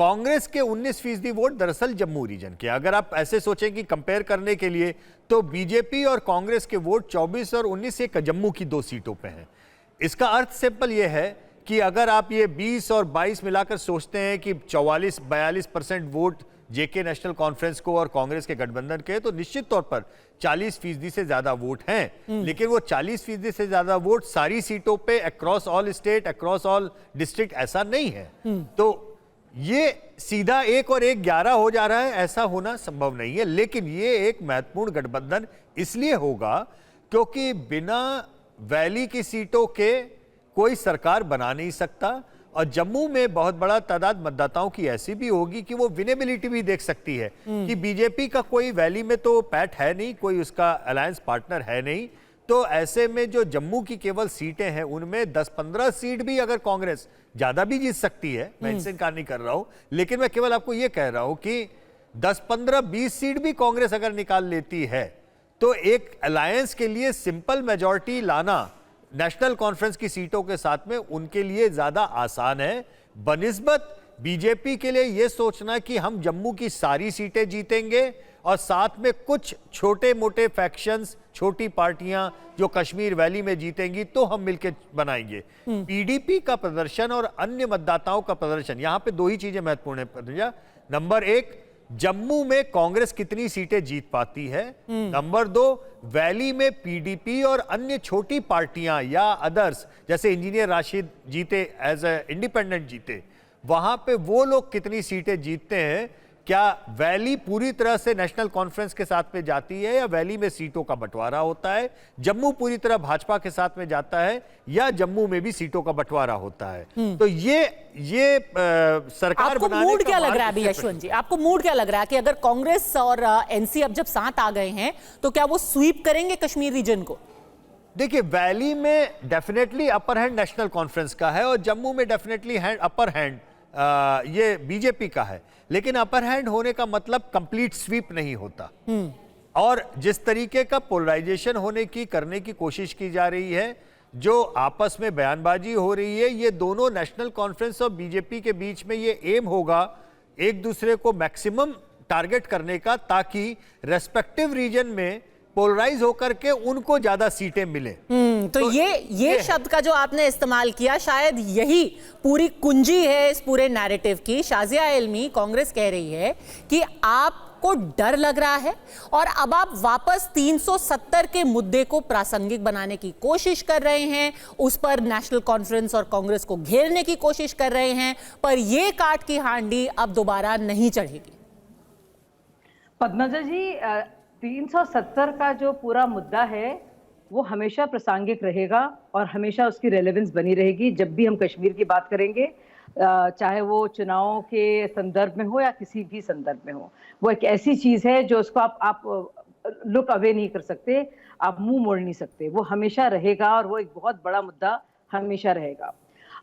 कांग्रेस के 19% वोट दरअसल जम्मू रीजन के। अगर आप ऐसे सोचें कि कंपेयर करने के लिए, तो बीजेपी और कांग्रेस के वोट 24 और 19 एक जम्मू की 2 सीटों पे हैं। इसका अर्थ सिंपल ये है कि अगर आप ये 20 और 22 मिलाकर सोचते हैं कि 44-42% वोट जेके नेशनल कॉन्फ्रेंस को और कांग्रेस के गठबंधन के, तो निश्चित तौर पर 40% से ज्यादा वोट हैं। लेकिन वो 40% से ज्यादा वोट सारी सीटों पे across all state, across all district ऐसा नहीं है। तो ये सीधा 1 और 1 11 हो जा रहा है, ऐसा होना संभव नहीं है। लेकिन ये एक महत्वपूर्ण गठबंधन इसलिए होगा क्योंकि बिना वैली की सीटों के कोई सरकार बना नहीं सकता, और जम्मू में बहुत बड़ा तादाद मतदाताओं की ऐसी भी होगी कि वो विनेबिलिटी भी देख सकती है कि बीजेपी का कोई वैली में तो पैठ है नहीं, कोई उसका अलायंस पार्टनर है नहीं। तो ऐसे में जो जम्मू की केवल सीटें हैं उनमें 10-15 सीट भी अगर कांग्रेस ज्यादा भी जीत सकती है, मैं इनसे इनकार नहीं कर रहा हूं, लेकिन मैं केवल आपको यह कह रहा हूं कि 10-15-20 सीट भी कांग्रेस अगर निकाल लेती है तो एक अलायंस के लिए सिंपल मेजॉरिटी लाना नेशनल कॉन्फ्रेंस की सीटों के साथ में उनके लिए ज्यादा आसान है बनिस्बत बीजेपी के लिए यह सोचना कि हम जम्मू की सारी सीटें जीतेंगे और साथ में कुछ छोटे मोटे फैक्शंस, छोटी पार्टियां जो कश्मीर वैली में जीतेंगी तो हम मिलकर बनाएंगे। पीडीपी का प्रदर्शन और अन्य मतदाताओं का प्रदर्शन, यहां पे 2 ही चीजें महत्वपूर्ण है। नंबर 1, जम्मू में कांग्रेस कितनी सीटें जीत पाती है। नंबर 2, वैली में पीडीपी और अन्य छोटी पार्टियां या अदर्स, जैसे इंजीनियर राशिद जीते एज ए इंडिपेंडेंट जीते, वहां पे वो लोग कितनी सीटें जीतते हैं। क्या वैली पूरी तरह से नेशनल कॉन्फ्रेंस के साथ में जाती है या वैली में सीटों का बंटवारा होता है। जम्मू पूरी तरह भाजपा के साथ में जाता है या जम्मू में भी सीटों का बंटवारा होता है। तो ये सरकार आपको बनाने मूड का क्या लग रहा है अभी यशवंत जी, आपको मूड क्या लग रहा है कि अगर कांग्रेस और एनसी अब जब साथ आ गए हैं तो क्या वो स्वीप करेंगे कश्मीर रीजन को? देखिए, वैली में definitely upper hand national conference का है और जम्मू में डेफिनेटली अपर हैंड ये बीजेपी का है। लेकिन अपर हैंड होने का मतलब कंप्लीट स्वीप नहीं होता। और जिस तरीके का पोलराइजेशन करने की कोशिश की जा रही है, जो आपस में बयानबाजी हो रही है, ये दोनों नेशनल कॉन्फ्रेंस और बीजेपी के बीच में ये एम होगा एक दूसरे को मैक्सिमम टारगेट करने का, ताकि रेस्पेक्टिव रीजन में पोलराइज होकर के उनको ज्यादा सीटें मिले। तो ये शब्द का जो आपने इस्तेमाल किया, शायद यही पूरी कुंजी है इस पूरे नैरेटिव की। शाजिया इल्मी कांग्रेस कह रही है कि आपको डर लग रहा है और अब आप वापस 370 के मुद्दे को प्रासंगिक बनाने की कोशिश कर रहे हैं, उस पर नेशनल कॉन्फ्रेंस और कांग्रेस को घेरने की कोशिश कर रहे हैं, पर यह काट की हांडी अब दोबारा नहीं चढ़ेगी। पद्मजा जी, 370 का जो पूरा मुद्दा है वो हमेशा प्रासंगिक रहेगा और हमेशा उसकी रेलेवेंस बनी रहेगी। जब भी हम कश्मीर की बात करेंगे, चाहे वो चुनाव के संदर्भ में हो या किसी भी संदर्भ में हो, वो एक ऐसी चीज है जो उसको आप लुक अवे नहीं कर सकते, आप मुंह मोड़ नहीं सकते। वो हमेशा रहेगा और वो एक बहुत बड़ा मुद्दा हमेशा रहेगा।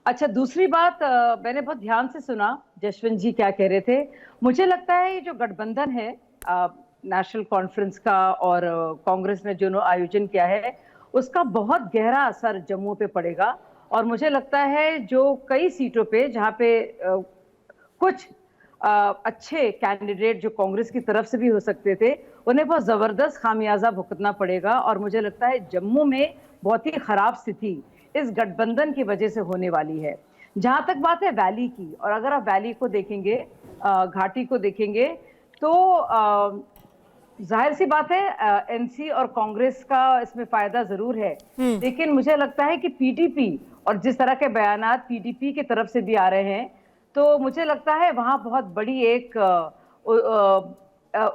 अच्छा, दूसरी बात, मैंने बहुत ध्यान से सुना जसवंत जी क्या कह रहे थे। मुझे लगता है ये जो गठबंधन है नेशनल कॉन्फ्रेंस का और कांग्रेस ने जो आयोजन किया है, उसका बहुत गहरा असर जम्मू पे पड़ेगा। और मुझे लगता है जो कई सीटों पे जहाँ पे कुछ अच्छे कैंडिडेट जो कांग्रेस की तरफ से भी हो सकते थे, उन्हें बहुत जबरदस्त खामियाजा भुगतना पड़ेगा। और मुझे लगता है जम्मू में बहुत ही खराब स्थिति इस गठबंधन की वजह से होने वाली है। जहां तक बात है वैली की, और अगर आप वैली को देखेंगे, घाटी को देखेंगे, तो जाहिर सी बात है एनसी और कांग्रेस का इसमें फायदा जरूर है। लेकिन मुझे लगता है कि पीडीपी, और जिस तरह के बयानात पीडीपी की तरफ से भी आ रहे हैं, तो मुझे लगता है वहां बहुत बड़ी एक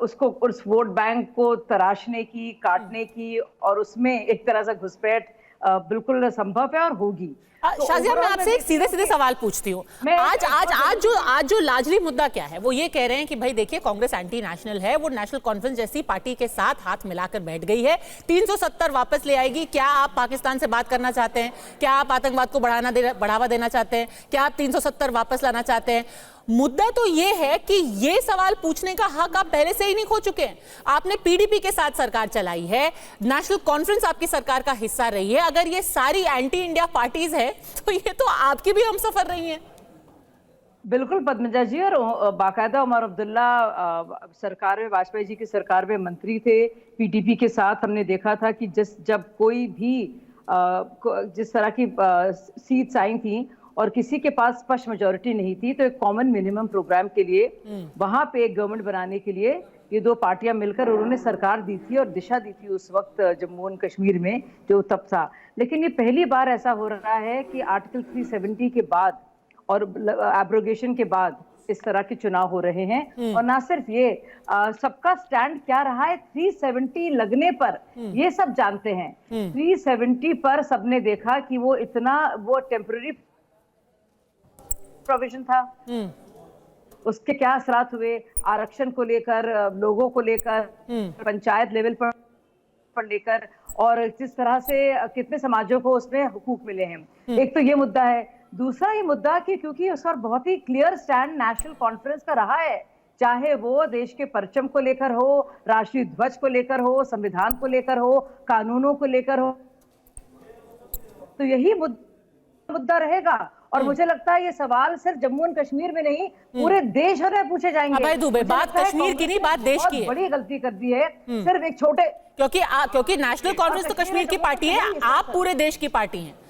उसको उस वोट बैंक को तराशने की, काटने की, और उसमें एक तरह से घुसपैठ बिल्कुल संभव है और होगी। शाजिया, मैं आपसे एक सीधे सीधे सवाल पूछती हूँ। आज जो लाजली मुद्दा क्या है, वो ये कह रहे हैं कि भाई देखिए कांग्रेस एंटी नेशनल है, वो नेशनल कॉन्फ्रेंस जैसी पार्टी के साथ हाथ मिलाकर बैठ गई है, 370 वापस ले आएगी। क्या आप पाकिस्तान से बात करना चाहते हैं? क्या आप आतंकवाद को बढ़ावा देना चाहते हैं? क्या आप 370 वापस लाना चाहते हैं? मुद्दा तो ये है कि ये सवाल पूछने का हक आप पहले से ही नहीं खो चुके हैं। आपने पीडीपी के साथ सरकार चलाई है, नेशनल कॉन्फ्रेंस आपकी सरकार का हिस्सा रही है। अगर ये सारी एंटी इंडिया पार्टीज है तो ये तो आपकी भी हमसफर रही हैं। बिल्कुल पद्मजा जी, और बाकायदा उमर अब्दुल्ला सरकार में, वाजपेयी जी की सरकार में मंत्री थे। पीडीपी के साथ हमने देखा था कि जब कोई भी जिस तरह की सीट्स आई थी और किसी के पास स्पष्ट मेजोरिटी नहीं थी, तो एक कॉमन मिनिमम प्रोग्राम के लिए वहां पे एक गवर्नमेंट बनाने के लिए ये दो पार्टियां मिलकर उन्होंने सरकार दी थी और दिशा दी थी उस वक्त जम्मू एंड कश्मीर में जो तब था। लेकिन ये पहली बार ऐसा हो रहा है कि आर्टिकल 370 के बाद और एब्रोगेशन के बाद इस तरह के चुनाव हो रहे हैं। और ना सिर्फ ये, सबका स्टैंड क्या रहा है 370 लगने पर, ये सब जानते हैं। 370 पर सबने देखा कि वो टेम्पररी प्रोविजन था, उसके क्या असरात हुए आरक्षण को लेकर, लोगों को लेकर, पंचायत लेवल पर लेकर, और जिस तरह से कितने समाजों को उसमें हुकूक मिले हैं। एक तो ये मुद्दा है। दूसरा ये मुद्दा कि क्योंकि उस पर बहुत ही क्लियर स्टैंड नेशनल कॉन्फ्रेंस का रहा है, चाहे वो देश के परचम को लेकर हो, राष्ट्रीय ध्वज को लेकर हो, संविधान को लेकर हो, कानूनों को लेकर हो, तो यही मुद्दा रहेगा। और मुझे लगता है ये सवाल सिर्फ जम्मू एंड कश्मीर में नहीं, पूरे देश में पूछे जाएंगे। अभय दुबे, बात कश्मीर की नहीं, बात देश की है। बड़ी गलती कर दी है सिर्फ एक छोटे, क्योंकि नेशनल कांग्रेस तो कश्मीर की पार्टी है, आप पूरे देश की पार्टी हैं।